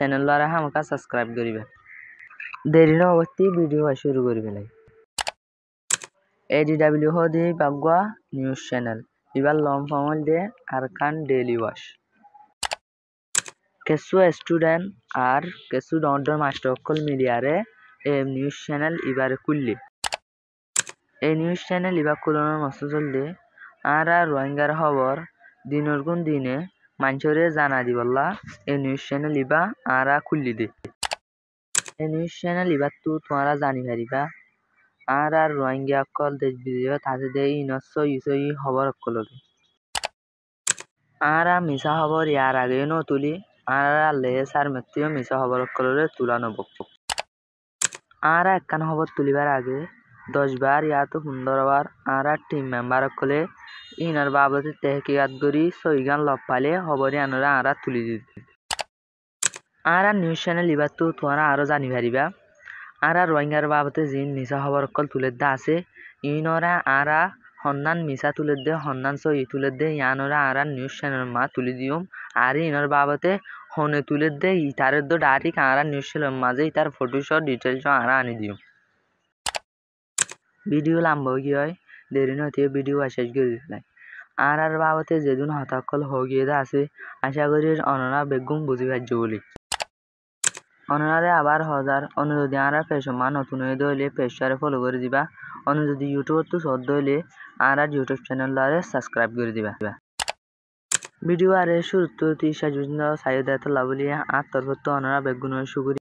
channel দ্বারা আমাকে subscribe করিবে দেরি নগতি ভিডিও শুরু করিবে লাই ADW হদি বাগwa নিউজ চ্যানেল ইবার লং ফর্ম দে আরকান ডেইলি ওয়াশ কেসু স্টুডেন্ট আর কেসু ডন্ডর মাস্টার অকল মিলিয়ারে এই নিউজ চ্যানেল ইবারে খুললি এই নিউজ চ্যানেল ইবা খুলনের মস্ত চললে আর রোহিঙ্গার খবর দিনের কোন দিনে মানুষরে জানা দিবল্লা এই নিউজ চ্যানেল ইবা আর খুললি দে এই নিউজ চ্যানেল ইবার তোমরা জানি পারিবা আর রোহিঙ্গা অকল দেশ বিদেশ তাতে দে ইনসই খবর অকল আর মিশা খবর ইয়ার আগে ন তুলি আর আল্লে সার মেত্তিও মিশা খবর অকলরে তুলা নব আর একখান খবর তুলিবার আগে 10 বার ইয়াতো 15 বার আর টিম মেম্বার অকলে ইনার বাবদে তেহকিকাত করি সইগান লব পালে খবরে আনরা আর তুলি দিতে আর নিউজ চ্যানেল ইবার তোমরা আরো জানি পারিবা আর রোহিঙ্গার বাবদে জিন মিশা খবর অকল তুলে দা আছে ইনরা আর হন্নান মিশা তুলে দে হন্নান সই তুলে দে ইয়ানরা আর নিউজ চ্যানেল মা তুলি দিম আর ইনর বাবদে হনে তুলে দে ইতারের দো ডাইরেক্ট আর নিউজ চ্যানেল মাঝে ইতার ফটো সহ ডিটেলস আর আনি দিম ভিডিও লম্বা কি হয় দেরি নয় ভিডিও শেষ করে দিলাই আর বাবদে যেদিন হতাকল হয়ে আছে আশা করি অনরা বেগুম বুঝি পারছো বলি অনরারে আবার হাজার অন্য যদি আর পেশমা নতুন হয়ে দইলে পেশারে ফলো করে দিবা অন্য যদি ইউটিউব তো সদ দইলে আর ইউটিউব চ্যানেল আরে সাবস্ক্রাইব করে দিবা ভিডিও আরে শুরু তো 30 সাইজ সাইড এত লাভলিয়া আর তরফত অনরা বেগুন শুকুরি